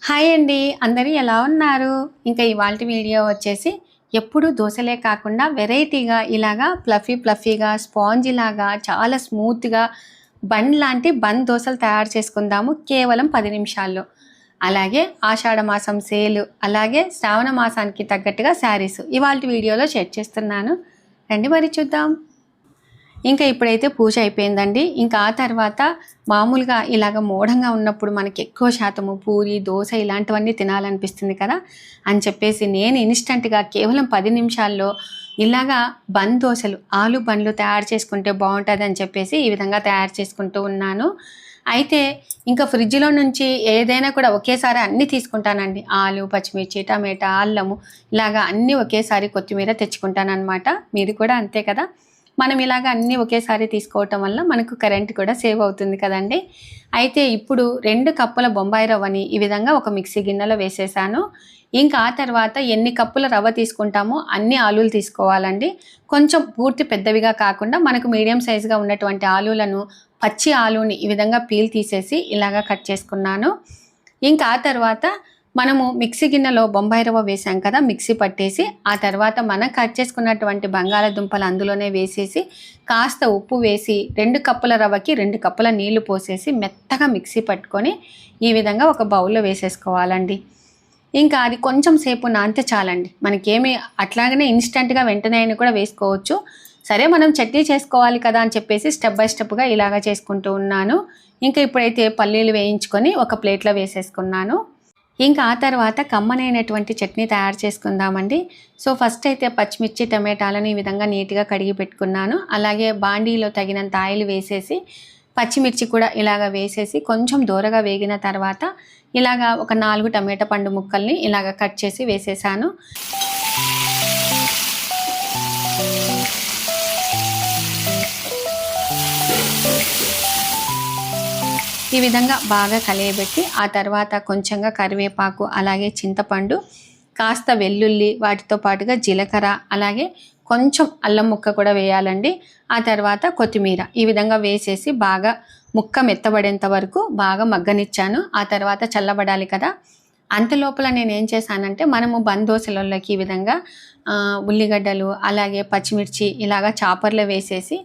Hi అండి, అందరూ ఎలా ఉన్నారు? ఇంకా ఇవాల్టి వీడియో వచ్చేసి ఎప్పుడు దోశలే కాకుండా వెరైటీగా ఇలాగా ఫ్లఫీగా స్పాంజీ లాగా చాలా స్మూత్గా బన్ లాంటి దోశలు తయారు చేసుకుందాము కేవలం 10 నిమిషాల్లో. అలాగే ఆషాఢ మాసం సేలు, అలాగే శ్రావణ మాసానికి తగ్గట్టుగా శారీస్ ఇవాల్టి వీడియోలో షేర్ చేస్తున్నాను. రండి మరి చూద్దాం. ఇంకా ఇప్పుడైతే పూజ అయిపోయిందండి. ఇంకా ఆ తర్వాత మామూలుగా ఇలాగ మూఢంగా ఉన్నప్పుడు మనకి ఎక్కువ శాతము పూరి దోశ ఇలాంటివన్నీ తినాలనిపిస్తుంది కదా అని చెప్పేసి నేను ఇన్స్టెంట్గా కేవలం 10 నిమిషాల్లో ఇలాగా దోశలు ఆలు బండ్లు తయారు చేసుకుంటే బాగుంటుంది అని చెప్పేసి ఈ విధంగా తయారు చేసుకుంటూ ఉన్నాను. అయితే ఇంకా ఫ్రిడ్జ్లో నుంచి ఏదైనా కూడా ఒకేసారి అన్నీ తీసుకుంటానండి. ఆలు, పచ్చిమిర్చి, టమాటా, అల్లము ఇలాగా అన్నీ ఒకేసారి కొత్తిమీర తెచ్చుకుంటాను అనమాట. మీరు కూడా అంతే కదా. మనం ఇలాగ అన్నీ ఒకేసారి తీసుకోవటం వల్ల మనకు కరెంట్ కూడా సేవ్ అవుతుంది కదండి. అయితే ఇప్పుడు 2 కప్పుల బొంబాయి రవ్వని ఈ విధంగా ఒక మిక్సీ గిన్నెలో వేసేసాను. ఇంకా ఆ తర్వాత ఎన్ని కప్పుల రవ్వ తీసుకుంటామో అన్ని ఆలులు తీసుకోవాలండి. కొంచెం పూర్తి పెద్దవిగా కాకుండా మనకు మీడియం సైజుగా ఉన్నటువంటి ఆలులను పచ్చి ఆలుని ఈ విధంగా పీల్ తీసేసి ఇలాగా కట్ చేసుకున్నాను. ఇంకా ఆ తర్వాత మనము మిక్సీ గిన్నెలో బొంబాయి రవ్వ వేసాం కదా, మిక్సీ పట్టేసి ఆ తర్వాత మనం కట్ చేసుకున్నటువంటి బంగాళాదుంపలు అందులోనే వేసేసి కాస్త ఉప్పు వేసి 2 కప్పుల రవ్వకి 2 కప్పుల నీళ్లు పోసేసి మెత్తగా మిక్సీ పట్టుకొని ఈ విధంగా ఒక బౌల్లో వేసేసుకోవాలండి. ఇంకా అది కొంచెం సేపు నానితే చాలండి. మనకేమి అట్లాగనే ఇన్స్టెంట్గా వెంటనే అయినా కూడా వేసుకోవచ్చు. సరే మనం చట్నీ చేసుకోవాలి కదా అని చెప్పేసి స్టెప్ బై స్టెప్గా ఇలాగా చేసుకుంటూ ఉన్నాను. ఇంకా ఇప్పుడైతే పల్లీలు వేయించుకొని ఒక ప్లేట్లో వేసేసుకున్నాను. ఇంకా ఆ తర్వాత కమ్మనైనటువంటి చట్నీ తయారు చేసుకుందామండి. సో ఫస్ట్ అయితే పచ్చిమిర్చి టమాటాలను ఈ విధంగా నీట్గా కడిగి పెట్టుకున్నాను. అలాగే బాండీలో తగినంత ఆయిల్ వేసేసి పచ్చిమిర్చి కూడా ఇలాగ వేసేసి కొంచెం దూరగా వేగిన తర్వాత ఇలాగ ఒక 4 టమాటా పండు ముక్కల్ని ఇలాగ కట్ చేసి వేసేసాను. ఈ విధంగా బాగా కలియబెట్టి ఆ తర్వాత కొంచెంగా కరివేపాకు, అలాగే చింతపండు, కాస్త వెల్లుల్లి, వాటితో పాటుగా జీలకర్ర, అలాగే కొంచెం అల్లం ముక్క కూడా వేయాలండి. ఆ తర్వాత కొత్తిమీర ఈ విధంగా వేసేసి బాగా ముక్క మెత్తబడేంత వరకు బాగా మగ్గనిచ్చాను. ఆ తర్వాత చల్లబడాలి కదా. అంతలోపల నేను ఏం చేశానంటే మనము దోశలలోకి ఈ విధంగా ఉల్లిగడ్డలు, అలాగే పచ్చిమిర్చి ఇలాగా చాపర్లో వేసేసి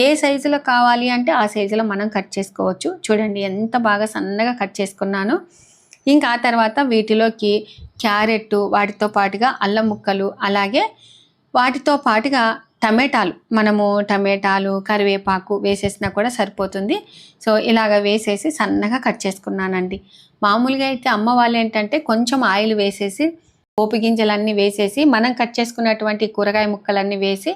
ఏ సైజులో కావాలి అంటే ఆ సైజులో మనం కట్ చేసుకోవచ్చు. చూడండి ఎంత బాగా సన్నగా కట్ చేసుకున్నాను. ఇంకా ఆ తర్వాత వీటిలోకి క్యారెట్, వాటితో పాటుగా అల్లం ముక్కలు, అలాగే వాటితో పాటుగా టమాటాలు, కరివేపాకు వేసేసినా కూడా సరిపోతుంది. సో ఇలాగ వేసేసి సన్నగా కట్ చేసుకున్నానండి. మామూలుగా అయితే అమ్మ వాళ్ళు ఏంటంటే కొంచెం ఆయిల్ వేసేసి పోపు గింజలన్నీ వేసేసి మనం కట్ చేసుకున్నటువంటి కూరగాయ ముక్కలన్నీ వేసి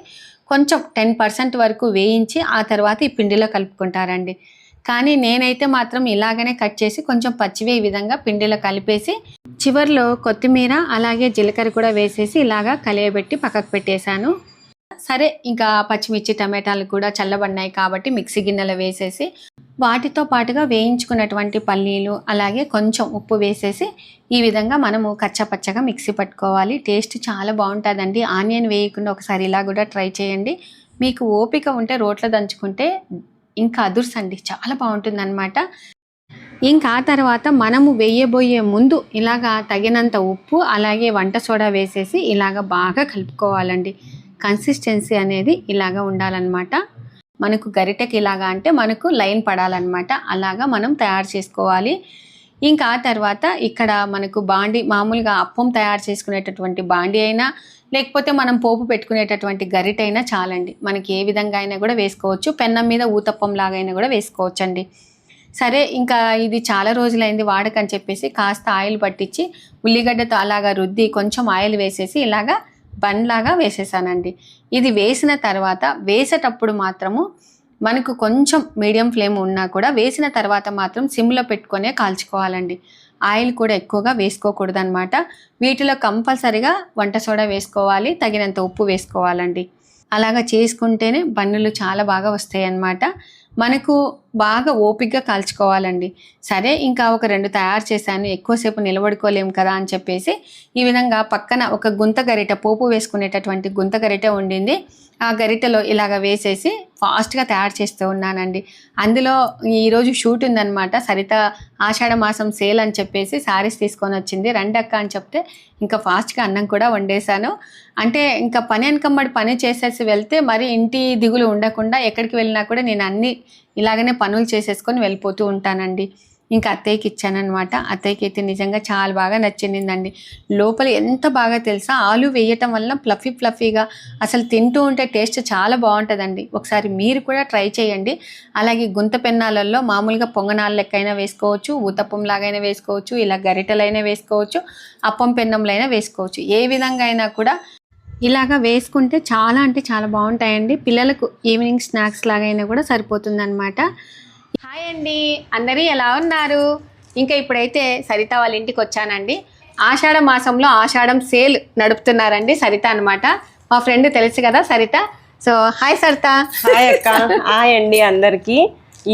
కొంచెం 10% వరకు వేయించి ఆ తర్వాత ఈ పిండిలో కలుపుకుంటారండి. కానీ నేనైతే మాత్రం ఇలాగనే కట్ చేసి కొంచెం పచ్చివే ఈ విధంగా పిండిలో కలిపేసి చివర్లో కొత్తిమీర, అలాగే జీలకర్ర కూడా వేసేసి ఇలాగా కలియబెట్టి పక్కకు పెట్టేశాను. సరే ఇంకా పచ్చిమిర్చి టమాటాలు కూడా చల్లబడినాయి కాబట్టి మిక్సీ గిన్నెలో వేసేసి వాటితో పాటుగా వేయించుకున్నటువంటి పల్లీలు, అలాగే కొంచెం ఉప్పు వేసేసి ఈ విధంగా మనము కచ్చపచ్చగా మిక్సీ పట్టుకోవాలి. టేస్ట్ చాలా బాగుంటుందండి. ఆనియన్ వేయకుండా ఒకసారి ఇలా కూడా ట్రై చేయండి. మీకు ఓపిక ఉంటే రోట్లో దంచుకుంటే ఇంకా అదుర్సండి, చాలా బాగుంటుంది అనమాట. ఇంకా ఆ తర్వాత మనము వేయబోయే ముందు ఇలాగా తగినంత ఉప్పు, అలాగే వంట సోడా వేసేసి ఇలాగ బాగా కలుపుకోవాలండి. కన్సిస్టెన్సీ అనేది ఇలాగా ఉండాలన్నమాట. మనకు గరిటెకి ఇలాగా అంటే మనకు లైన్ పడాలన్నమాట. అలాగా మనం తయారు చేసుకోవాలి. ఇంకా ఆ తర్వాత ఇక్కడ మనకు మామూలుగా అప్పం తయారు చేసుకునేటటువంటి బాండి అయినా, లేకపోతే మనం పోపు పెట్టుకునేటటువంటి గరిటె అయినా చాలండి. మనకి ఏ విధంగా అయినా కూడా వేసుకోవచ్చు. పెన్నం మీద ఊతప్పం లాగైనా కూడా వేసుకోవచ్చండి. సరే ఇంకా ఇది చాలా రోజులైంది వాడకని చెప్పేసి కాస్త ఆయిల్ పట్టించి ఉల్లిగడ్డతో అలాగా రుద్ది కొంచెం ఆయిల్ వేసేసి ఇలాగా బండ్లాగా వేసేసానండి. ఇది వేసిన తర్వాత వేసేటప్పుడు మాత్రము మనకు కొంచెం మీడియం ఫ్లేమ్ ఉన్నా కూడా వేసిన తర్వాత మాత్రం సిమ్లో పెట్టుకొనే కాల్చుకోవాలండి. ఆయిల్ కూడా ఎక్కువగా వేసుకోకూడదు అనమాట. వీటిలో కంపల్సరిగా వంట సోడా వేసుకోవాలి, తగినంత ఉప్పు వేసుకోవాలండి. అలాగా చేసుకుంటేనే బన్నులు చాలా బాగా వస్తాయి అన్నమాట. మనకు బాగా ఓపికగా కాల్చుకోవాలండి. సరే ఇంకా ఒక 2 తయారు చేశాను, ఎక్కువసేపు నిలబడుకోలేము కదా అని చెప్పేసి ఈ విధంగా పక్కన ఒక గుంత గరిటె, పోపు వేసుకునేటటువంటి గుంత గరిటె ఉండింది. ఆ గరిటెలో ఇలాగ వేసేసి ఫాస్ట్గా తయారు చేస్తూ ఉన్నానండి. అందులో ఈరోజు షూట్ ఉందన్నమాట. సరిత ఆషాఢ మాసం సేల్ అని చెప్పేసి శారీస్ తీసుకొని వచ్చింది. రండి అక్క అని చెప్తే ఇంకా ఫాస్ట్గా అన్నం కూడా వండేశాను. అంటే ఇంకా పని వెనకమ్మడి పని చేసేసి వెళ్తే మరి ఇంటి దిగులు ఉండకుండా ఎక్కడికి వెళ్ళినా కూడా నేను అన్నీ ఇలాగనే పనులు చేసేసుకొని వెళ్ళిపోతూ ఉంటానండి. ఇంకా అత్తయ్యకి ఇచ్చానమాట. అత్తయ్యకి అయితే నిజంగా చాలా బాగా నచ్చిందండి. లోపల ఎంత బాగా తెలుసా, ఆలు వేయటం వల్ల ఫ్లఫీగా అసలు తింటూ ఉంటే టేస్ట్ చాలా బాగుంటుందండి. ఒకసారి మీరు కూడా ట్రై చేయండి. అలాగే గుంత పెన్నాలలో మామూలుగా పొంగనాల లెక్కైనా వేసుకోవచ్చు, ఊతప్పం లాగైనా వేసుకోవచ్చు, ఇలా గరిటెలైనా వేసుకోవచ్చు, అప్పం పెన్నంలైనా వేసుకోవచ్చు. ఏ విధంగా అయినా కూడా ఇలాగా వేసుకుంటే చాలా అంటే చాలా బాగుంటాయండి. పిల్లలకు ఈవినింగ్ స్నాక్స్ లాగైనా కూడా సరిపోతుందన్నమాట. హాయ్ అండి, అందరూ ఎలా ఉన్నారు? ఇంకా ఇప్పుడైతే సరిత వాళ్ళ ఇంటికి వచ్చానండి. ఆషాఢ మాసంలో ఆషాఢం సేల్ నడుపుతున్నారండి సరిత అనమాట. మా ఫ్రెండ్ తెలుసు కదా Saritha. So hi Saritha. Hi అక్క. హాయ్ అండి అందరికీ.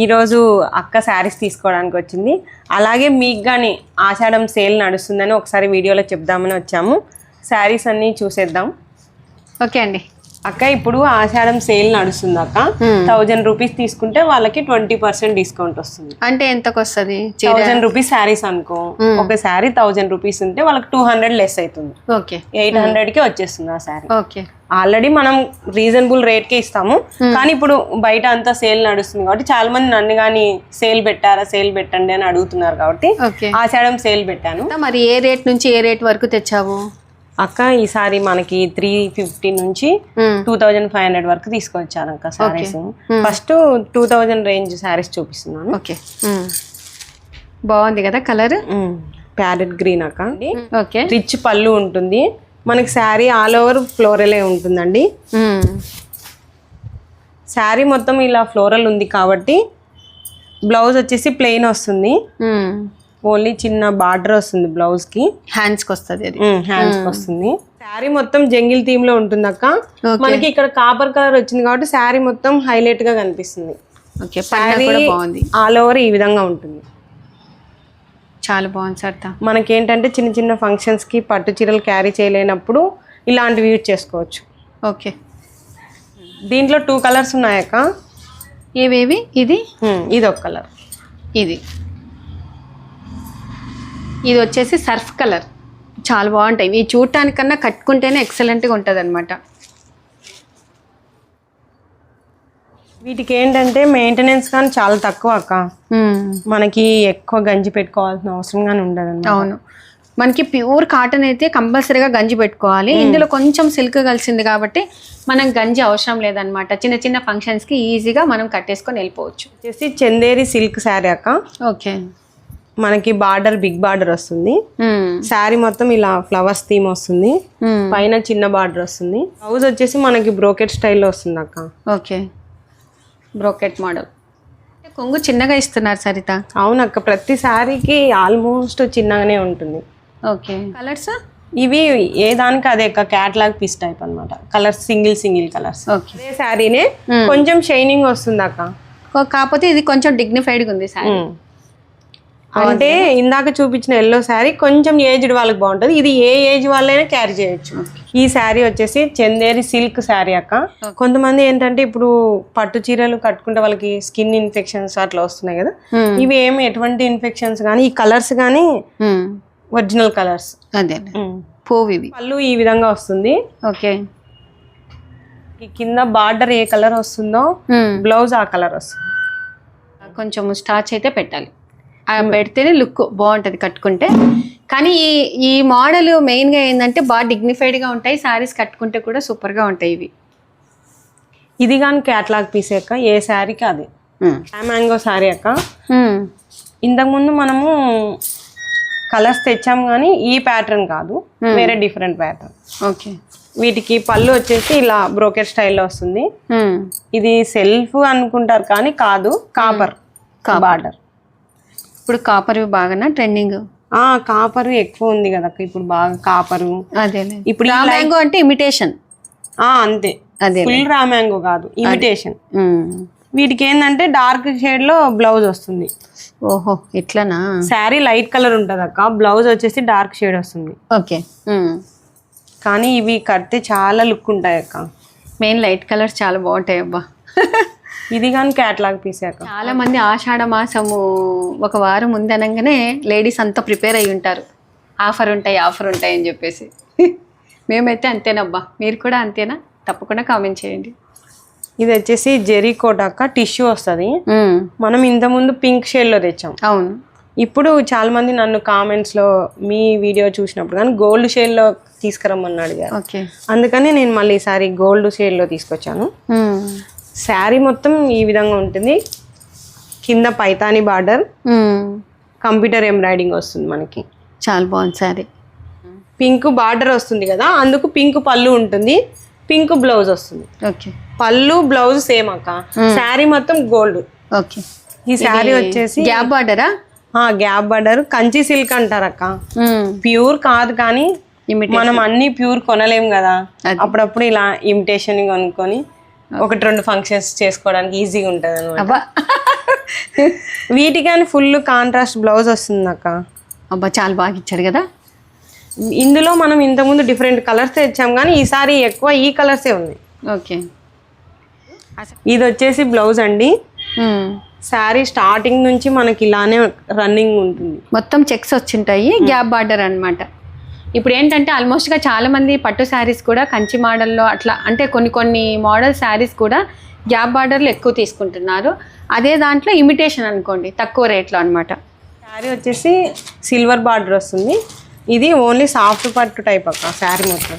ఈరోజు అక్క శారీస్ తీసుకోవడానికి వచ్చింది. అలాగే మీకు కానీ ఆషాఢం సేల్ నడుస్తుందని ఒకసారి వీడియోలో చెప్దామని వచ్చాము. శారీస్ అన్నీ చూసేద్దాం. ఓకే అండి. అక్క ఇప్పుడు ఆషాఢం సేల్ నడుస్తుంది అక్క. 1000 రూపీస్ తీసుకుంటే వాళ్ళకి 20% డిస్కౌంట్ వస్తుంది. అంటే ఎంతకు వస్తుంది? 1000 రూపీస్ శారీస్ అనుకో, ఒక శారీ 1000 రూపీస్ ఉంటే వాళ్ళకి 200 లెస్ అవుతుంది. ఓకే, 800కి వచ్చేస్తుంది ఆ శారీ. ఓకే, ఆల్రెడీ మనం రీజనబుల్ రేట్కే ఇస్తాము. కానీ ఇప్పుడు బయట అంతా సేల్ నడుస్తుంది కాబట్టి చాలా మంది నన్ను కానీ సేల్ పెట్టారా, సేల్ పెట్టండి అని అడుగుతున్నారు కాబట్టి ఆషాఢం సేల్ పెట్టాను. మరి ఏ రేట్ నుంచి ఏ రేట్ వరకు తెచ్చావు అక్క? ఈసారి మనకి 350 నుంచి 2500 వరకు తీసుకొచ్చాను అక్క శారీస్. ఫస్ట్ 2000 రేంజ్ శారీస్ చూపిస్తున్నాను. ఓకే, బాగుంది కదా కలర్, ప్యారెట్ గ్రీన్ అక్క. ఓకే, రిచ్ పళ్ళు ఉంటుంది మనకి. శారీ ఆల్ ఓవర్ ఫ్లోరలే ఉంటుందండి. శారీ మొత్తం ఇలా ఫ్లోరల్ ఉంది కాబట్టి బ్లౌజ్ వచ్చేసి ప్లెయిన్ వస్తుంది. ఓన్లీ చిన్న బార్డర్ వస్తుంది బ్లౌజ్ కి. హ్యాండ్స్ కి వస్తుంది, హ్యాండ్స్ కి వస్తుంది. శారీ మొత్తం జంగిల్ థీమ్ లో ఉంటుంది అక్క. మనకి ఇక్కడ కాపర్ కలర్ వచ్చింది కాబట్టి శారీ మొత్తం హైలైట్ గా కనిపిస్తుంది. శారీ ఆల్ ఓవర్ ఈ విధంగా ఉంటుంది. చాలా బాగుంది సరిత. మనకేంటంటే చిన్న చిన్న ఫంక్షన్స్ కి పట్టు చీరలు క్యారీ చేయలేనప్పుడు ఇలాంటివి యూజ్ చేసుకోవచ్చు. ఓకే, దీంట్లో 2 కలర్స్ ఉన్నాయక్క. ఏవేవి? ఇది ఒక కలర్, ఇది వచ్చేసి సర్ఫ్ కలర్. చాలా బాగుంటాయి ఇవి, చూడటానికన్నా కట్టుకుంటేనే ఎక్సలెంట్గా ఉంటుంది అనమాట. వీటికి ఏంటంటే మెయింటెనెన్స్ కానీ చాలా తక్కువ అక్క. మనకి ఎక్కువ గంజి పెట్టుకోవాల్సిన అవసరం కానీ ఉండదు. అవును, మనకి ప్యూర్ కాటన్ అయితే కంపల్సరీగా గంజి పెట్టుకోవాలి. ఇందులో కొంచెం సిల్క్ కలిసింది కాబట్టి మనం గంజి అవసరం లేదనమాట. చిన్న చిన్న ఫంక్షన్స్కి ఈజీగా మనం కట్టేసుకొని వెళ్ళిపోవచ్చు. వచ్చేసి చందేరి సిల్క్ శారీ అక్క. ఓకే, మనకి బార్డర్ బిగ్ బార్డర్ వస్తుంది. శారీ మొత్తం ఇలా ఫ్లవర్స్ థీమ్ వస్తుంది. పైన చిన్న బార్డర్ వస్తుంది. బ్లౌజ్ వచ్చేసి మనకి బ్రోకెట్ స్టైల్లో వస్తుంది అక్క. Okay, brocade model. కొంగు చిన్నగా ఇస్తున్నారు సరిత. అవునక్క, ప్రతి శారీకి ఆల్మోస్ట్ చిన్నగానే ఉంటుంది. ఓకే, కలర్స్ ఇవి ఏ దానికి అదే క్యాట్లాగ్ పీస్ టైప్ అనమాట. Colours single colours. అదే శారీనే కొంచెం షైనింగ్ వస్తుంది అక్క. కాకపోతే ఇది కొంచెం డిగ్నిఫైడ్గా ఉంది శారీ. అంటే ఇందాక చూపించిన ఎల్లో శారీ కొంచెం ఏజ్డ్ వాళ్ళకి బాగుంటుంది. ఇది ఏ ఏజ్ వాళ్ళైనా క్యారీ చేయొచ్చు. ఈ శారీ వచ్చేసి చందేరి సిల్క్ శారీ అక్క. కొంతమంది ఏంటంటే ఇప్పుడు పట్టు చీరలు కట్టుకుంటే వాళ్ళకి స్కిన్ ఇన్ఫెక్షన్స్ అట్లా వస్తున్నాయి కదా. ఇవి ఏమి ఎటువంటి ఇన్ఫెక్షన్స్ కానీ, ఈ కలర్స్ కానీ ఒరిజినల్ కలర్స్. అదే పోవి. పళ్ళు ఈ విధంగా వస్తుంది. ఓకే, ఈ కింద బార్డర్ ఏ కలర్ వస్తుందో బ్లౌజ్ ఆ కలర్ వస్తుంది. కొంచెం స్టార్చ్ అయితే పెట్టాలి, పెడితేనే లుక్ బాగుంటుంది కట్టుకుంటే. కానీ ఈ మోడల్ మెయిన్గా ఏంటంటే బాగా డిగ్నిఫైడ్గా ఉంటాయి. శారీస్ కట్టుకుంటే కూడా సూపర్గా ఉంటాయి ఇవి. ఇది కానీ క్యాట్లాగ్ పీస్ అక్క. ఏ శారీకి అది మ్యాంగో శారీ అక్క. ఇంతకుముందు మనము కలర్స్ తెచ్చాము కానీ ఈ ప్యాటర్న్ కాదు, వేరే డిఫరెంట్ ప్యాటర్న్. ఓకే, వీటికి పళ్ళు వచ్చేసి ఇలా బ్రోకెట్ స్టైల్లో వస్తుంది. ఇది సెల్ఫ్ అనుకుంటారు కానీ కాదు, కాపర్ బార్డర్. ఇప్పుడు కాపర్ బాగా ట్రెండింగ్. కాపర్ ఎక్కువ ఉంది కదా ఇప్పుడు బాగా కాపరు. అదే, ఇప్పుడు మ్యాంగో అంటే ఇమిటేషన్. అంతే, అదే ఫుల్ రా మ్యాంగో కాదు, ఇమిటేషన్. వీటికి ఏంటంటే డార్క్ షేడ్ లో బ్లౌజ్ వస్తుంది. ఓహో ఇట్లానా. శారీ లైట్ కలర్ ఉంటుంది అక్క, బ్లౌజ్ వచ్చేసి డార్క్ షేడ్ వస్తుంది. ఓకే. కానీ ఇవి కడితే చాలా లుక్ ఉంటాయి అక్క. మెయిన్ లైట్ కలర్స్ చాలా బాగుంటాయి అబ్బా. ఇది కానీ క్యాట్లాగ్ పీసే అక్క. చాలా మంది ఆషాఢ మాసము ఒక వారం ముందనగానే లేడీస్ అంతా ప్రిపేర్ అయ్యి ఉంటారు, ఆఫర్ ఉంటాయి అని చెప్పేసి. మేమైతే అంతేనబ్బా, మీరు కూడా అంతేనా? తప్పకుండా కామెంట్ చేయండి. ఇది వచ్చేసి జెరీ కోట్ అక్క, టిష్యూ వస్తుంది. మనం ఇంతకుముందు పింక్ షేడ్లో తెచ్చాం. అవును. ఇప్పుడు చాలా మంది నన్ను కామెంట్స్లో మీ వీడియో చూసినప్పుడు కానీ గోల్డ్ షేడ్లో తీసుకురమ్మని అడిగారు. ఓకే. అందుకని నేను మళ్ళీ ఈసారి గోల్డ్ షేడ్లో తీసుకొచ్చాను. శారీ మొత్తం ఈ విధంగా ఉంటుంది. కింద పైతాని బార్డర్, కంప్యూటర్ ఎంబ్రాయిడింగ్ వస్తుంది మనకి. చాలా బాగుంది శారీ. పింక్ బార్డర్ వస్తుంది కదా, అందుకు పింక్ పళ్ళు ఉంటుంది, పింక్ బ్లౌజ్ వస్తుంది. ఓకే. పళ్ళు బ్లౌజ్ సేమ్ అక్క. శారీ మొత్తం గోల్డ్. ఓకే. ఈ శారీ వచ్చేసి గ్యాప్ బార్డరా? గ్యాప్ బార్డర్, కంచి సిల్క్ అంటారు అక్క. ప్యూర్ కాదు కానీ మనం అన్ని ప్యూర్ కొనలేం కదా, అప్పుడప్పుడు ఇలా ఇమిటేషన్ కొనుక్కొని 1-2 ఫంక్షన్స్ చేసుకోవడానికి ఈజీగా ఉంటుంది అన్నమాట. వీటికని ఫుల్ కాంట్రాస్ట్ బ్లౌజ్ వస్తుంది అక్క. అబ్బా చాలా బాగా ఇచ్చాడు కదా. ఇందులో మనం ఇంతకుముందు డిఫరెంట్ కలర్స్ తెచ్చాం కానీ ఈసారి ఎక్కువ ఈ కలర్సే ఉంది. ఓకే. ఇది వచ్చేసి బ్లౌజ్ అండి. శారీ స్టార్టింగ్ నుంచి మనకి ఇలానే రన్నింగ్ ఉంటుంది, మొత్తం చెక్స్ వచ్చింటాయి, గ్యాప్ బార్డర్ అన్నమాట. ఇప్పుడు ఏంటంటే ఆల్మోస్ట్గా చాలా మంది పట్టు శారీస్ కూడా కంచి మోడల్లో అట్లా, అంటే కొన్ని మోడల్ శారీస్ కూడా గ్యాప్ బార్డర్లు ఎక్కువ తీసుకుంటున్నారు. అదే దాంట్లో ఇమిటేషన్ అనుకోండి, తక్కువ రేట్లో అనమాట. శారీ వచ్చేసి సిల్వర్ బార్డర్ వస్తుంది. ఇది ఓన్లీ సాఫ్ట్ పట్టు టైప్ అక్క శారీ మొత్తం.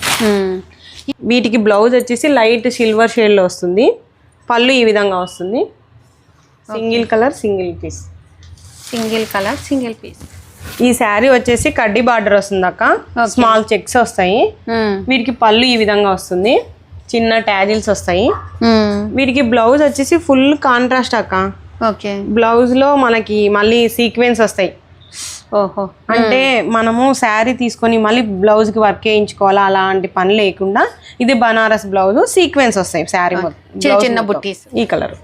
వీటికి బ్లౌజ్ వచ్చేసి లైట్ సిల్వర్ షేడ్లో వస్తుంది. పళ్ళు ఈ విధంగా వస్తుంది. Single colour single piece. ఈ శారీ వచ్చేసి కడ్డీ బార్డర్ వస్తుంది అక్క, స్మాల్ చెక్స్ వస్తాయి. వీటికి పళ్ళు ఈ విధంగా వస్తుంది, చిన్న ట్యాజిల్స్ వస్తాయి. వీటికి బ్లౌజ్ వచ్చేసి ఫుల్ కాంట్రాస్ట్ అక్క. ఓకే. బ్లౌజ్ లో మనకి మళ్ళీ సీక్వెన్స్ వస్తాయి. ఓహో. అంటే మనము శారీ తీసుకొని మళ్ళీ బ్లౌజ్ కి వర్క్ చేయించుకోవాలా, అలాంటి పని లేకుండా ఇది బనారస్ బ్లౌజ్, సీక్వెన్స్ వస్తాయి శారీ మొత్తం, చిన్న బుట్టీస్. ఈ కలర్.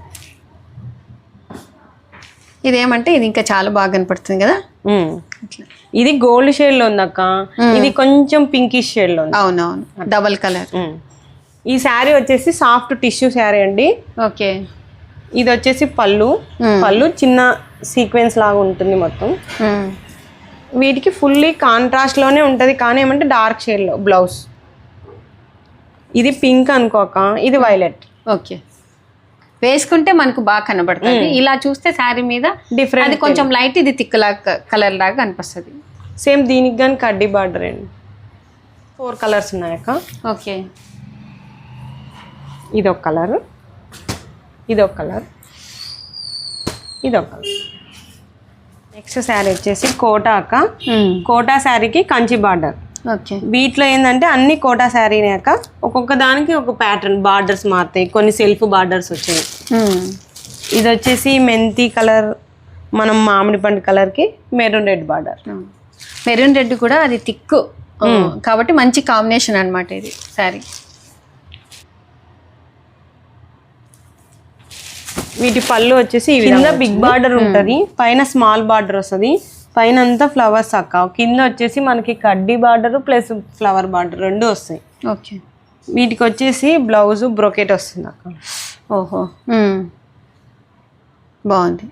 ఇదేమంటే ఇది ఇంకా చాలా బాగా కనపడుతుంది కదా. ఇది గోల్డ్ షేడ్ లో ఉంది అక్క, ఇది కొంచెం పింకిష్ షేడ్ లో ఉంది. అవునవును, డబల్ కలర్. ఈ శారీ వచ్చేసి సాఫ్ట్ టిష్యూ శారీ అండి. ఓకే. ఇది వచ్చేసి పళ్ళు చిన్న సీక్వెన్స్ లాగా ఉంటుంది మొత్తం. వీటికి ఫుల్లీ కాంట్రాస్ట్ లోనే ఉంటది, కానీ ఏమంటే డార్క్ షేడ్ లో బ్లౌజ్. ఇది పింక్ అనుకోక, ఇది వైలెట్. ఓకే. వేసుకుంటే మనకు బాగా కనబడుతుంది, ఇలా చూస్తే శారీ మీద డిఫరెంట్. అది కొంచెం లైట్, ఇది థిక్ కలర్ లాగా కనిపిస్తుంది. సేమ్ దీనికి కానీ కడ్డీ బార్డర్ అండి. 4 కలర్స్ ఉన్నాయక్క. ఓకే. ఇదొక కలర్, ఇదొక కలర్, ఇదొక కలర్. నెక్స్ట్ శారీ వచ్చేసి కోటా అక్క. కోటా శారీకి కంచి బార్డర్. ఓకే. వీటిలో ఏంటంటే అన్ని కోటా శారీనే అక్క, ఒక్కొక్క దానికి ఒక ప్యాటర్న్, బార్డర్స్ మారుతాయి, కొన్ని సెల్ఫ్ బార్డర్స్ వచ్చాయి. ఇది వచ్చేసి మెంతి కలర్, మనం మామిడి పండు కలర్కి maroon red border. Maroon red కూడా అది థిక్ కాబట్టి మంచి కాంబినేషన్ అనమాట ఇది శారీ. వీటి పళ్ళు వచ్చేసి కింద బిగ్ బార్డర్ ఉంటుంది, పైన స్మాల్ బార్డర్ వస్తుంది. పైన అంతా ఫ్లవర్స్ అక్క, కింద వచ్చేసి మనకి కడ్డీ బార్డర్ ప్లస్ ఫ్లవర్ బార్డర్ రెండు వస్తాయి. ఓకే. వీటికి వచ్చేసి బ్లౌజ్ బ్రోకెట్ వస్తుంది అక్క. ఓహో, బాగుంది.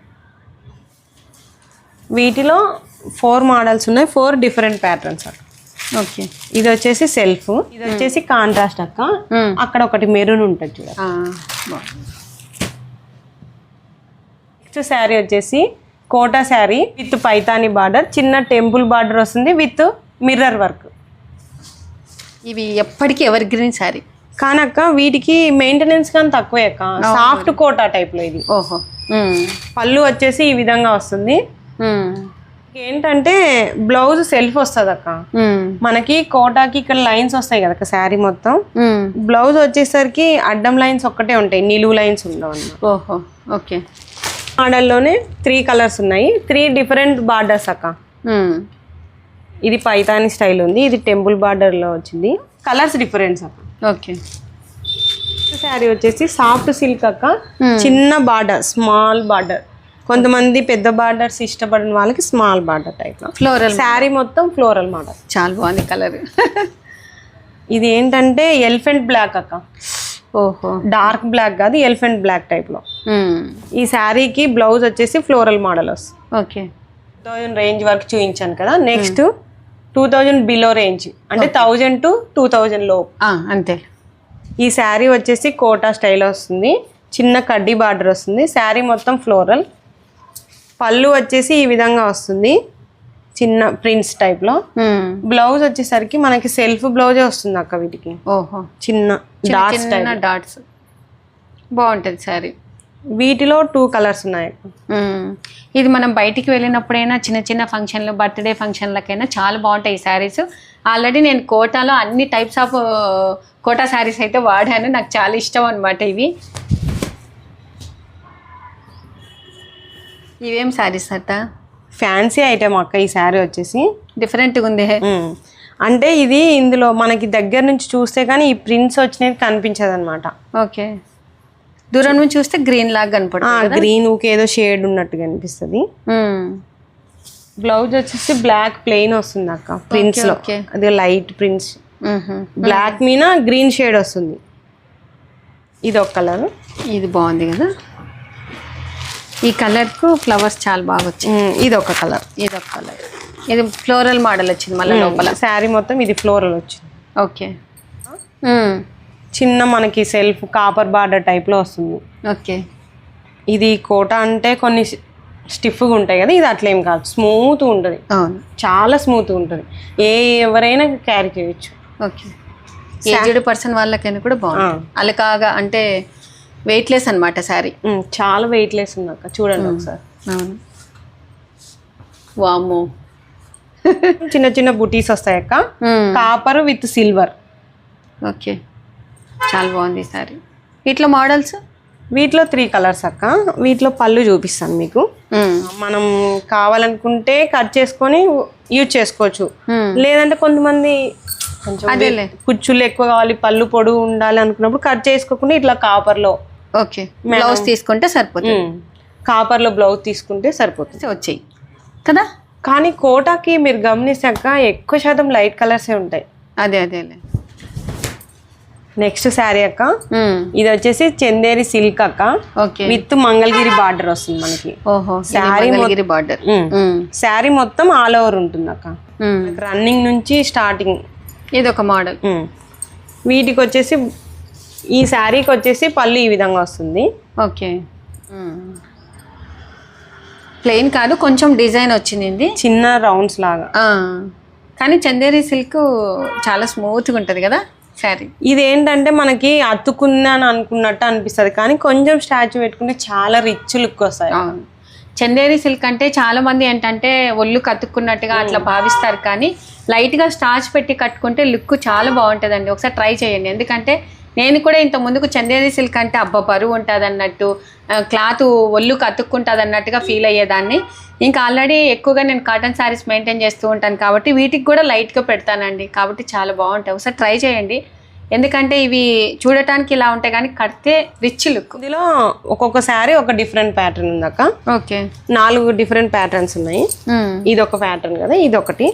వీటిలో 4 మోడల్స్ ఉన్నాయి, 4 డిఫరెంట్ ప్యాటర్న్స్ అక్క. ఓకే. ఇది వచ్చేసి సెల్ఫ్, ఇది వచ్చేసి కాంట్రాస్ట్ అక్క. అక్కడ ఒకటి మెరూన్ ఉంటుంది చూడ. నెక్స్ట్ శారీ వచ్చేసి కోటా శారీ విత్ పైతాని బార్డర్, చిన్న టెంపుల్ బార్డర్ వస్తుంది విత్ మిర్రర్ వర్క్. ఇవి ఎప్పటికీ ఎవర్ గ్రీన్ శారీ కానీ అక్క వీటికి మెయింటెనెన్స్ కానీ తక్కువే అక్క, సాఫ్ట్ కోటా టైప్ లో ఇది. ఓహో. పళ్ళు వచ్చేసి ఈ విధంగా వస్తుంది. ఏంటంటే బ్లౌజ్ సెల్ఫ్ వస్తుంది అక్క. మనకి కోటాకి ఇక్కడ లైన్స్ వస్తాయి కదా శారీ మొత్తం, బ్లౌజ్ వచ్చేసరికి అడ్డం లైన్స్ ఒక్కటే ఉంటాయి, నిలువు లైన్స్ ఉండవు అన్నమాట. ఓహో. ఓకే. మోడల్లోనే 3 కలర్స్ ఉన్నాయి, 3 డిఫరెంట్ బార్డర్స్ అక్క. ఇది పైతాని స్టైల్ ఉంది, ఇది టెంపుల్ బార్డర్ లో వచ్చింది, కలర్స్ డిఫరెన్స్ అక్క. ఓకే. శారీ వచ్చేసి సాఫ్ట్ సిల్క్ అక్క, చిన్న బార్డర్, స్మాల్ బార్డర్. కొంతమంది పెద్ద బార్డర్స్ ఇష్టపడిన వాళ్ళకి స్మాల్ బార్డర్ టైప్ లో ఫ్లోరల్ శారీ మొత్తం ఫ్లోరల్ మోడల్. చాలా బాగుంది కలర్. ఇది ఏంటంటే ఎలిఫెంట్ బ్లాక్ అక్క. ఓహో, డార్క్ బ్లాక్ కాదు, ఎలిఫెంట్ బ్లాక్ టైప్ లో. ఈ శారీకి బ్లౌజ్ వచ్చేసి ఫ్లోరల్ మోడల్ వస్తుంది. ఓకే, 2000 రేంజ్ వరకు చూపించాను కదా. నెక్స్ట్ 2000 బిలో రేంజ్, అంటే 1000 to 2000 లో. అంతే. ఈ శారీ వచ్చేసి కోటా స్టైల్ వస్తుంది, చిన్న కడ్డీ బార్డర్ వస్తుంది. శారీ మొత్తం ఫ్లోరల్. పళ్ళు వచ్చేసి ఈ విధంగా వస్తుంది, చిన్న ప్రింట్స్ టైప్ లో. బ్లౌజ్ వచ్చేసరికి మనకి సెల్ఫ్ బ్లౌజే వస్తుంది అక్క వీటికి. ఓహో, చిన్న డాట్స్. బాగుంటది శారీ. వీటిలో 2 కలర్స్ ఉన్నాయి. ఇది మనం బయటికి వెళ్ళినప్పుడైనా చిన్న చిన్న ఫంక్షన్లు, బర్త్డే ఫంక్షన్లకైనా చాలా బాగుంటాయి ఈ శారీస్. ఆల్రెడీ నేను కోటాలో అన్ని టైప్స్ ఆఫ్ కోటా శారీస్ అయితే వాడాను, నాకు చాలా ఇష్టం అనమాట ఇవి. ఇవేం శారీస్ అట్ట? ఫ్యాన్సీ ఐటమ్ అక్క ఈ శారీ వచ్చేసి. డిఫరెంట్గా ఉంది. అంటే ఇది ఇందులో మనకి దగ్గర నుంచి చూస్తే కానీ ఈ ప్రింట్స్ వచ్చినవి కనిపించదు అనమాట. ఓకే, దూరం నుంచి చూస్తే గ్రీన్ లాగా కనపడుతుంది. గ్రీన్ ఏదో షేడ్ ఉన్నట్టుగా అనిపిస్తుంది. బ్లౌజ్ వచ్చేసి బ్లాక్ ప్లెయిన్ వస్తుంది అక్క ప్రింట్స్ లో. అదే లైట్ ప్రింట్స్, బ్లాక్ మీద గ్రీన్ షేడ్ వస్తుంది. ఇది ఒక కలర్. ఇది బాగుంది కదా, ఈ కలర్ కు ఫ్లవర్స్ చాలా బాగా వచ్చాయి. ఇది ఒక కలర్. ఇది ఒక కలర్. ఇది ఫ్లోరల్ మోడల్ వచ్చింది మళ్ళీ లోపల. శారీ మొత్తం ఇది ఫ్లోరల్ వచ్చింది. ఓకే, చిన్న మనకి సెల్ఫ్ కాపర్ బార్డర్ టైప్ లో వస్తుంది. ఓకే, ఇది కోట అంటే కొన్ని స్టిఫ్గా ఉంటాయి కదా, ఇది అట్లేం కాదు, స్మూత్ ఉంటుంది. అవును, చాలా స్మూత్ ఉంటుంది, ఎవరైనా క్యారీ చేయొచ్చు. ఓకే, ఏజ్డ్ పర్సన్ వాళ్ళకైనా కూడా బాగుంది. అలకాగా అంటే వెయిట్లెస్ అనమాట శారీ. చాలా వెయిట్లెస్ ఉంది అక్క, చూడండి ఒకసారి. అవును, వామ్మో. చిన్న చిన్న బుటీస్ వస్తాయి అక్క, కాపర్ విత్ సిల్వర్. ఓకే, చాలా బాగుంది శారీ. వీటిలో మోడల్స్? వీటిలో 3 కలర్స్ అక్క. వీటిలో పళ్ళు చూపిస్తాను మీకు. మనం కావాలనుకుంటే కట్ చేసుకొని యూజ్ చేసుకోవచ్చు, లేదంటే కొంతమంది కుచ్చులు ఎక్కువ కావాలి, పళ్ళు పొడుగు ఉండాలి అనుకున్నప్పుడు కట్ చేసుకోకుండా ఇట్లా కాపర్ లో బ్లౌజ్ తీసుకుంటే సరిపోతుంది. కాపర్ లో బ్లౌజ్ తీసుకుంటే సరిపోతుంది. వచ్చాయి కదా. కానీ కోటాకి మీరు గమనిస్తాక ఎక్కువ శాతం లైట్ కలర్సే ఉంటాయి. అదే. నెక్స్ట్ శారీ అక్క, ఇది వచ్చేసి చందేరి సిల్క్ అక్క, విత్ మంగళగిరి బార్డర్ వస్తుంది మనకి. ఓహో, శారీ బార్డర్. శారీ మొత్తం ఆల్ ఓవర్ ఉంటుంది అక్క, రన్నింగ్ నుంచి స్టార్టింగ్. ఇది ఒక మోడల్. వీటికి వచ్చేసి ఈ శారీకి వచ్చేసి పళ్ళు ఈ విధంగా వస్తుంది. ఓకే, ప్లెయిన్ కాదు, కొంచెం డిజైన్ వచ్చింది, చిన్న రౌండ్స్ లాగా. కానీ చందేరి సిల్క్ చాలా స్మూత్గా ఉంటుంది కదా శారీ. ఇది ఏంటంటే మనకి అతుకున్నాను అనుకున్నట్టు అనిపిస్తుంది, కానీ కొంచెం స్టాచ్యూ పెట్టుకుంటే చాలా రిచ్ లుక్ వస్తాయి. చందేరి సిల్క్ అంటే చాలా మంది ఏంటంటే ఒళ్ళు కతుక్కున్నట్టుగా అట్లా భావిస్తారు, కానీ లైట్గా స్టార్చ్ పెట్టి కట్టుకుంటే లుక్ చాలా బాగుంటుందండి. ఒకసారి ట్రై చేయండి. ఎందుకంటే నేను కూడా ఇంత ముందుకు చందేరి సిల్క్ అంటే అబ్బా బరువు ఉంటుంది అన్నట్టు, క్లాత్ ఒళ్ళు కతుక్కుంటుంది అన్నట్టుగా ఫీల్ అయ్యేదాన్ని. ఇంకా ఆల్రెడీ ఎక్కువగా నేను కాటన్ శారీస్ మెయింటైన్ చేస్తూ ఉంటాను కాబట్టి వీటికి కూడా లైట్గా పెడతానండి, కాబట్టి చాలా బాగుంటాయి. ఒకసారి ట్రై చేయండి. ఎందుకంటే ఇవి చూడటానికి ఇలా ఉంటాయి కానీ కడితే రిచ్ లుక్. ఇందులో ఒక్కొక్క శారీ ఒక డిఫరెంట్ ప్యాటర్న్ ఉందక్క. ఓకే, 4 డిఫరెంట్ ప్యాటర్న్స్ ఉన్నాయి. ఇది ఒక ప్యాటర్న్ కదా, ఇదొకటి.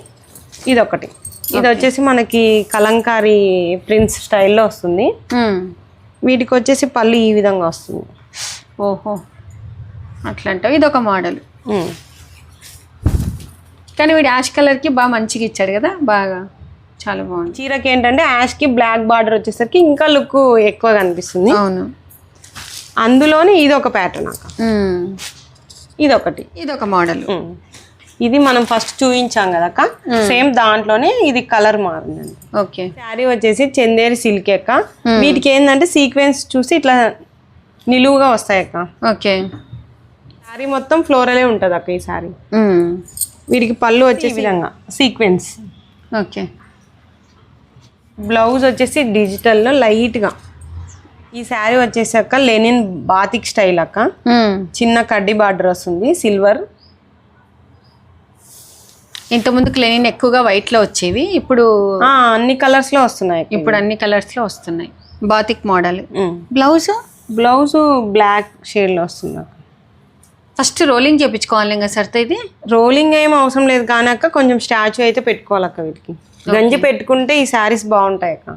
ఇది వచ్చేసి మనకి కలంకారీ ప్రిన్స్ స్టైల్లో వస్తుంది. వీటికి వచ్చేసి పళ్ళు ఈ విధంగా వస్తుంది. ఓహో, అట్లంటే ఇది ఒక మోడల్. కానీ వీడు యాష్ కలర్కి బాగా మంచిగా ఇచ్చాడు కదా, బాగా చాలా బాగుంది. చీరకి ఏంటంటే యాష్కి బ్లాక్ బార్డర్ వచ్చేసరికి ఇంకా లుక్ ఎక్కువ కనిపిస్తుంది. అవును, అందులోనే ఇది ఒక ప్యాటర్న్ అక్క. ఇది ఒక మోడల్. ఇది మనం ఫస్ట్ చూపించాం కదక్క, సేమ్ దాంట్లోనే ఇది కలర్ మారిందండి. ఓకే, శారీ వచ్చేసి చందేరి సిల్క్ అక్క. వీటికి ఏంటంటే సీక్వెన్స్ చూసి ఇట్లా నిలువుగా వస్తాయి అక్క. ఓకే, శారీ మొత్తం ఫ్లోరలే ఉంటుంది అక్క ఈ శారీ. వీటికి పళ్ళు వచ్చేసి విధంగా సీక్వెన్స్. ఓకే, బ్లౌజ్ వచ్చేసి డిజిటల్లో లైట్గా. ఈ శారీ వచ్చేసాక లెనిన్ బాతిక్ స్టైల్ అక్క, చిన్న కడ్డీ బార్డర్ వస్తుంది, సిల్వర్. ఇంత ముందుకు లెనిన్ ఎక్కువగా వైట్ లో వచ్చేవి, ఇప్పుడు అన్ని కలర్స్ లో వస్తున్నాయి. ఇప్పుడు అన్ని కలర్స్ లో వస్తున్నాయి. Batik model. Blouse blouse black షేడ్లో వస్తుంది అక్క. ఫస్ట్ రోలింగ్ చేయించుకోవాలి ఇంకా సరితే ఇది. రోలింగ్ ఏం అవసరం లేదు కానీ అక్క కొంచెం స్టాచ్యూ అయితే పెట్టుకోవాలి అక్క. వీటికి గంజి పెట్టుకుంటే ఈ శారీస్ బాగుంటాయి అక్క.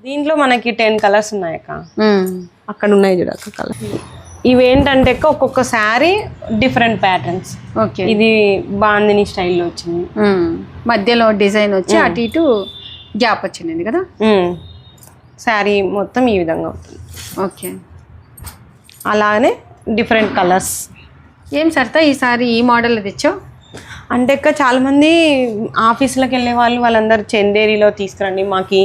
దీంట్లో మనకి 10 కలర్స్ ఉన్నాయి అక్క. అక్కడ ఉన్నాయి చూడక్క కలర్. ఇవేంటంటే అక్క ఒక్కొక్క శారీ డిఫరెంట్ ప్యాటర్న్స్. ఓకే. ఇది బాందిని స్టైల్లో వచ్చింది, మధ్యలో డిజైన్ వచ్చి అటు ఇటు గ్యాప్ వచ్చింది కదా. శారీ మొత్తం ఈ విధంగా ఉంటుంది. ఓకే. అలానే డిఫరెంట్ కలర్స్. ఏం సరితా ఈసారి ఈ మోడల్ తెచ్చావు అంటే అక్క చాలామంది ఆఫీసులకు వెళ్ళే వాళ్ళందరూ చందేరిలో తీసుకురండి, మాకు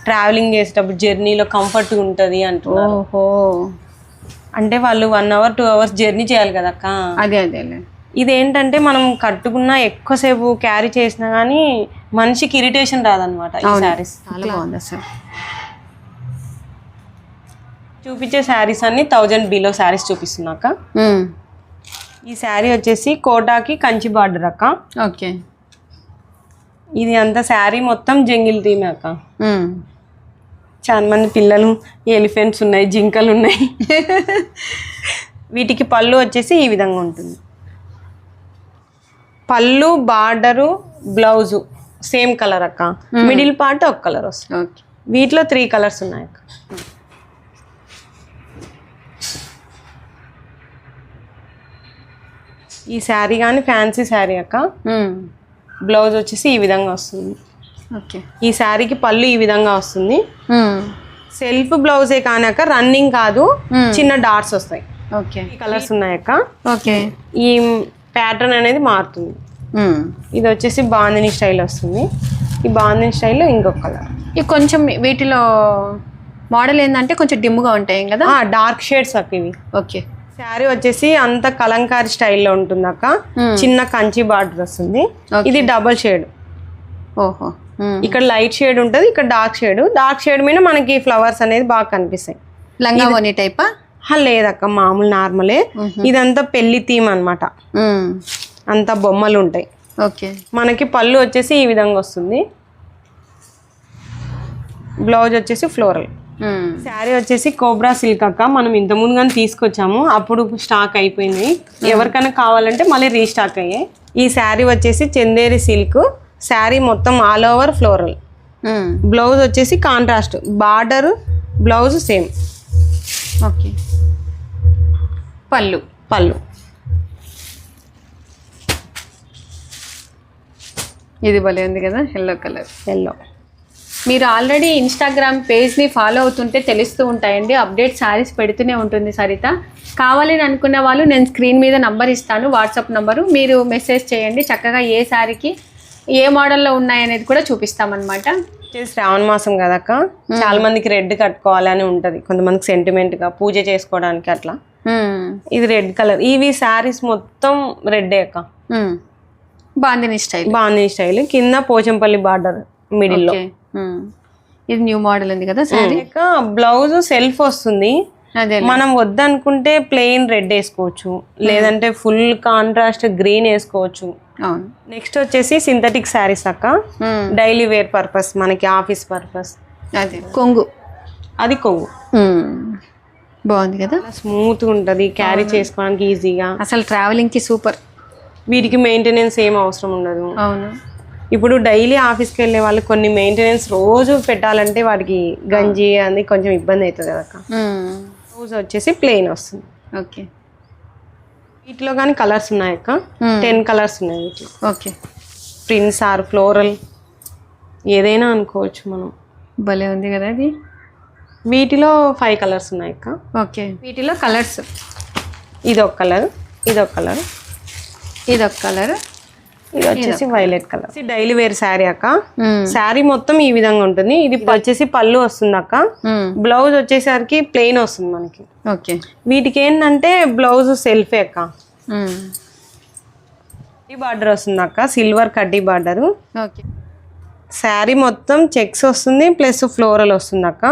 ట్రావెలింగ్ చేసేటప్పుడు జర్నీలో కంఫర్ట్గా ఉంటుంది అంటున్నారు. ఓహో. అంటే వాళ్ళు 1 hour 2 hours జర్నీ చేయాలి కదా అక్క. అదేలే. ఇదేంటంటే మనం కట్టుకున్నా ఎక్కువసేపు క్యారీ చేసినా కానీ మనిషికి ఇరిటేషన్ రాదనమాట ఈ శారీస్. చాలా బాగుంది అసలు. చూపించే శారీస్ అన్ని 1000 బిలో శారీస్ చూపిస్తున్నాక. ఈ శారీ వచ్చేసి కోటాకి కంచి బార్డర్ అక్క. ఓకే. ఇది అంతా శారీ మొత్తం జంగిల్ థీమ్ అక్క. చాలా మంది పిల్లలు, ఎలిఫెంట్స్ ఉన్నాయి, జింకలు ఉన్నాయి. వీటికి పళ్ళు వచ్చేసి ఈ విధంగా ఉంటుంది. పళ్ళు, బార్డరు, బ్లౌజు సేమ్ కలర్ అక్క. మిడిల్ పార్ట్ ఒక కలర్ వస్తుంది. ఓకే. వీటిలో 3 కలర్స్ ఉన్నాయి అక్క. ఈ శారీ కానీ ఫ్యాన్సీ శారీ అక్క. బ్లౌజ్ వచ్చేసి ఈ విధంగా వస్తుంది. ఓకే. ఈ శారీకి పళ్ళు ఈ విధంగా వస్తుంది. సెల్ఫ్ బ్లౌజే కానక రన్నింగ్ కాదు, చిన్న డాట్స్ వస్తాయి. ఓకే. ఈ కలర్స్ ఉన్నాయక్క. ఓకే. ఈ ప్యాటర్న్ అనేది మారుతుంది. ఇది వచ్చేసి బాందిని స్టైల్ వస్తుంది. ఈ బాందిని స్టైల్లో ఇంకొక కలర్. ఇది కొంచెం వీటిలో మోడల్ ఏంటంటే కొంచెం డిమ్గా ఉంటాయి కదా. డార్క్ షేడ్స్ అక్క ఇవి. ఓకే. శారీ వచ్చేసి అంత కలంకారీ స్టైల్లో ఉంటుంది అక్క. చిన్న కంచి బార్డర్ వస్తుంది. ఇది డబల్ షేడ్. ఓహో. ఇక్కడ లైట్ షేడ్ ఉంటుంది, ఇక్కడ డార్క్ షేడ్. డార్క్ షేడ్ మీద మనకి ఫ్లవర్స్ అనేది బాగా కనిపిస్తాయి. లంగా ఓని టైపా? లేదక్క, మామూలు నార్మలే. ఇదంతా పెళ్లి థీమ్ అనమాట. అంతా బొమ్మలు ఉంటాయి. ఓకే. మనకి పళ్ళు వచ్చేసి ఈ విధంగా వస్తుంది. బ్లౌజ్ వచ్చేసి ఫ్లోరల్. శారీ వచ్చేసి కోబ్రా సిల్క్ అక్క. మనం ఇంతకుముందు కానీ తీసుకొచ్చాము, అప్పుడు స్టాక్ అయిపోయింది. ఎవరికైనా కావాలంటే మళ్ళీ రీస్టాక్ అయ్యాయి. ఈ శారీ వచ్చేసి చందేరి సిల్క్. శారీ మొత్తం ఆల్ ఓవర్ ఫ్లోరల్. బ్లౌజ్ వచ్చేసి contrast, border blouse same. Okay. పళ్ళు ఇది భలే ఉంది కదా, ఎల్లో కలర్. ఎల్లో. మీరు ఆల్రెడీ ఇన్స్టాగ్రామ్ పేజ్ని ఫాలో అవుతుంటే తెలుస్తూ ఉంటాయండి, అప్డేట్ శారీస్ పెడుతూనే ఉంటుంది సరిత. కావాలని అనుకున్న వాళ్ళు నేను స్క్రీన్ మీద నంబర్ ఇస్తాను, వాట్సాప్ నంబరు. మీరు మెసేజ్ చేయండి, చక్కగా ఏ శారీకి ఏ మోడల్లో ఉన్నాయనేది కూడా చూపిస్తామన్నమాట. శ్రావణ మాసం కదక్క, చాలా మందికి రెడ్ కట్టుకోవాలని ఉంటది, కొంతమందికి సెంటిమెంట్ గా పూజ చేసుకోవడానికి అట్లా. ఇది రెడ్ కలర్. ఇవి శారీస్ మొత్తం రెడ్డే అక్క. బాందిని స్టైల్. కింద పోచంపల్లి బార్డర్ మిడిల్ లో. ఇది న్యూ మోడల్ ఉంది కదా శారీ. బ్లౌజ్ సెల్ఫ్ వస్తుంది. మనం వద్దనుకుంటే ప్లెయిన్ రెడ్ వేసుకోవచ్చు, లేదంటే ఫుల్ కాంట్రాస్ట్ గ్రీన్ వేసుకోవచ్చు. నెక్స్ట్ వచ్చేసి సింథటిక్ శారీస్ అక్క. డైలీ వేర్ పర్పస్, మనకి ఆఫీస్ పర్పస్. అదే కొంగు. అది కొంగు. బాగుంది కదా, స్మూత్ గా ఉంటది, క్యారీ చేసుకోవడానికి ఈజీగా. అసలు ట్రావెలింగ్ కి సూపర్. వీటికి మెయింటెనెన్స్ ఏం అవసరం ఉండదు. అవును. ఇప్పుడు డైలీ ఆఫీస్కి వెళ్ళే వాళ్ళు కొన్ని మెయింటెనెన్స్ రోజు పెట్టాలంటే వాటికి గంజి అని కొంచెం ఇబ్బంది అవుతుంది కదా. బ్లౌజ్ వచ్చేసి ప్లెయిన్ వస్తుంది. ఓకే. వీటిలో కానీ కలర్స్ ఉన్నాయి అక్క. 10 కలర్స్ ఉన్నాయి వీటిలో. ఓకే. ప్రిన్స్ ఆర్ ఫ్లోరల్ ఏదైనా అనుకోవచ్చు మనం. భలే ఉంది కదా అది. వీటిలో 5 కలర్స్ ఉన్నాయి అక్క. ఓకే. వీటిలో కలర్స్ ఇది ఒక కలర్, ఇది ఒక కలర్, ఇది ఒక కలర్, ఇది వచ్చేసి violet colour. Daily wear sari అక్క. శారీ మొత్తం ఈ విధంగా ఉంటుంది. ఇది వచ్చేసి పళ్ళు వస్తుంది అక్క. బ్లౌజ్ వచ్చేసరికి ప్లెయిన్ వస్తుంది మనకి. ఓకే. వీటికి ఏంటంటే బ్లౌజ్ సెల్ఫే అక్క. బార్డర్ వస్తుంది అక్క, సిల్వర్ కడ్డీ బార్డర్. ఓకే. శారీ మొత్తం చెక్స్ వస్తుంది, ప్లస్ ఫ్లోరల్ వస్తుంది అక్క.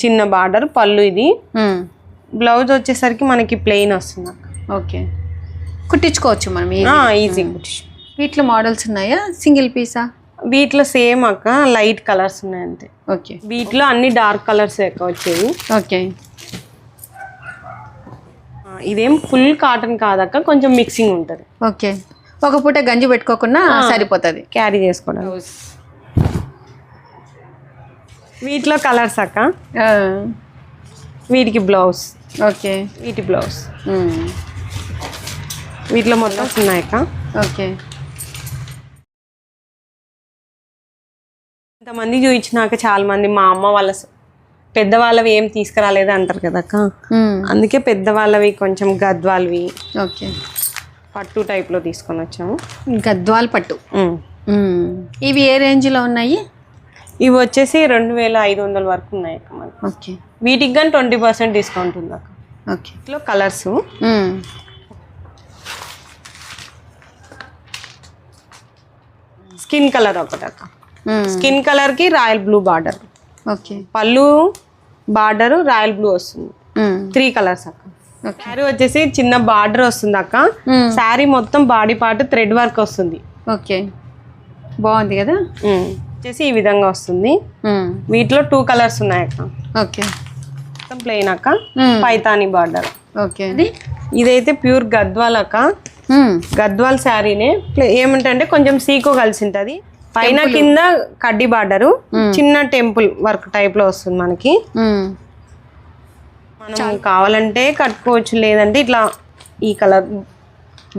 చిన్న బార్డర్ పళ్ళు. ఇది బ్లౌజ్ వచ్చేసరికి మనకి ప్లెయిన్ వస్తుంది అక్క. ఓకే. కుట్టించుకోవచ్చు మనం ఈజీ. వీటిలో మోడల్స్ ఉన్నాయా, సింగిల్ పీసా? వీటిలో సేమ్ అక్క, లైట్ కలర్స్ ఉన్నాయి అంతే. ఓకే వీటిలో అన్ని డార్క్ కలర్స్ ఎక్కువ వచ్చేవి. ఓకే ఇదేం ఫుల్ కాటన్ కాదక్క, కొంచెం మిక్సింగ్ ఉంటుంది. ఓకే ఒక పూట గంజి పెట్టుకోకుండా సరిపోతుంది. క్యారీ చేసుకోవడం. వీటిలో కలర్స్ అక్క. వీటికి బ్లౌజ్. ఓకే వీటి బ్లౌజ్. వీటిలో మొత్తం ఉన్నాయి అక్క. ఓకే ఇంతమంది చూపించినాక చాలా మంది మా అమ్మ వాళ్ళ పెద్దవాళ్ళవి ఏం తీసుకురాలేదు అంటారు కదక్క. అందుకే పెద్దవాళ్ళవి కొంచెం గద్వాల్వి ఓకే పట్టు టైప్లో తీసుకొని వచ్చాము. గద్వాల్ పట్టు. ఇవి ఏ రేంజ్లో ఉన్నాయి? ఇవి వచ్చేసి 2500 వరకు ఉన్నాయి అక్క మనకి. ఓకే వీటికి కానీ 20% డిస్కౌంట్ ఉంది అక్క. ఓకే ఇట్లా కలర్స్. స్కిన్ కలర్ ఒకటి అక్క. స్కిన్ కలర్కి రాయల్ బ్లూ బార్డర్. ఓకే పళ్ళు బార్డర్ రాయల్ బ్లూ వస్తుంది. 3 కలర్స్ అక్క. శారీ వచ్చేసి చిన్న బార్డర్ వస్తుంది అక్క. శారీ మొత్తం బాడీ పార్ట్ థ్రెడ్ వర్క్ వస్తుంది. ఓకే బాగుంది కదా. వచ్చేసి ఈ విధంగా వస్తుంది. వీటిలో 2 కలర్స్ ఉన్నాయి అక్క. ఓకే మొత్తం ప్లెయిన్ అక్క. పైతాని బార్డర్. ఓకే ఇదైతే ప్యూర్ గద్వాల్ అక్క. గద్వాల్ శారీనే ఏమిటంటే కొంచెం సీకో కలిసి ఉంటుంది. పైన కింద కడ్డీ బార్డరు, చిన్న టెంపుల్ వర్క్ టైప్ లో వస్తుంది మనకి. మనం కావాలంటే కట్టుకోవచ్చు, లేదంటే ఇట్లా ఈ కలర్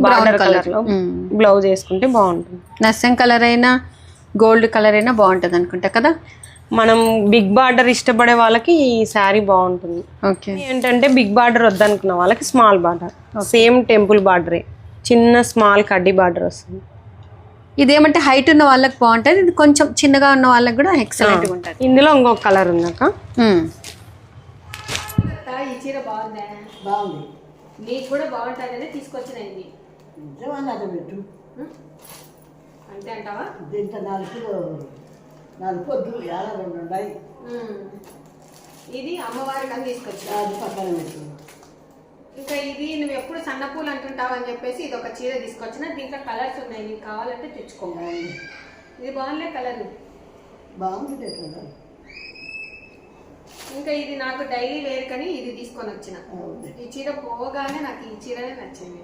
బార్డర్ కలర్ లో బ్లౌజ్ వేసుకుంటే బాగుంటుంది. నర్సింగ్ కలర్ అయినా గోల్డ్ కలర్ అయినా బాగుంటుంది అనుకుంటా కదా. మనం బిగ్ బార్డర్ ఇష్టపడే వాళ్ళకి ఈ శారీ బాగుంటుంది. ఓకే ఏంటంటే బిగ్ బార్డర్ వద్దనుకున్న వాళ్ళకి స్మాల్ బార్డర్, సేమ్ టెంపుల్ బార్డరే, చిన్న స్మాల్ కడ్డీ బార్డర్ వస్తుంది. ఇదేమంటే హైట్ ఉన్న వాళ్ళకి బాగుంటుంది, ఇది కొంచెం చిన్నగా ఉన్న వాళ్ళకి కూడా ఎక్సలెంట్ గా ఉంటుంది. ఇందులో ఇంకొక కలర్ ఉందక్క. ఈ చీర బాగుందా? బాగుంది. నీకు కూడా బాగుంటుందనే తీసుకొచ్చినది. అంతే అంటావా? దీంట్లో 4 పొద్దులు 52 ఉన్నాయి. ఇది అమ్మవారికి అని తీసుకొచ్చా. అది పక్కన పెట్టు. ఇంకా ఇది నువ్వు ఎప్పుడు సన్న పూలు అంటుంటావు అని చెప్పేసి ఇది ఒక చీర తీసుకొచ్చిన. దీంట్లో కలర్స్ ఉన్నాయి, నీకు కావాలంటే తెచ్చుకోవాలి. ఇది బాగుండే కలర్. బాగుంది కదా. ఇంకా ఇది నాకు డైలీ వేర్ కని ఇది తీసుకొని వచ్చిన. ఈ చీర పోగానే నాకు ఈ చీరనే నచ్చింది.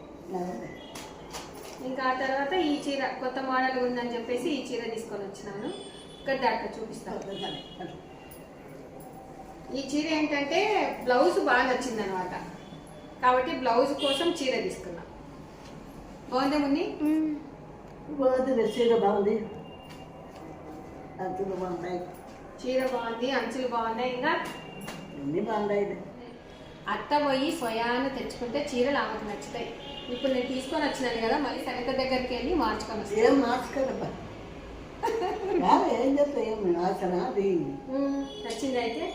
ఇంకా ఆ తర్వాత ఈ చీర కొత్త మోడల్ ఉందని చెప్పేసి ఈ చీర తీసుకొని వచ్చినాను. ఇక్కడ దాంట్లో చూపిస్తాను. ఈ చీర ఏంటంటే బ్లౌజ్ బాగా నచ్చింది అనమాట, కాబట్టి బ్లౌజ్ కోసం చీర తీసుకున్నా. బాగుందే ముందు. బాగుంది చీర. బాగుంది, అంచులు బాగున్నాయి. చీర బాగుంది, అంచులు బాగున్నాయి, ఇంకా అన్నీ బాగున్నాయి. అత్త పోయి స్వయాన తెచ్చుకుంటే చీరలు ఆమెకు నచ్చుతాయి. ఇప్పుడు నేను తీసుకొని వచ్చినాను కదా, మళ్ళీ సరిగ్గా దగ్గరికి వెళ్ళి మార్చుకొని వస్తాను. ఏం మార్చుకోదబ్బా, ఏం చేస్తా, ఏం ఆసన అది నచ్చింది అయితే.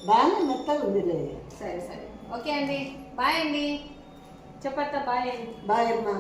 బాగానే మెత్తగా ఉందిలే. సరే సరే, ఓకే అండి, బాయ్ అండి. చెప్పత్తా బాయ్ అండి. బాయ్ అమ్మా.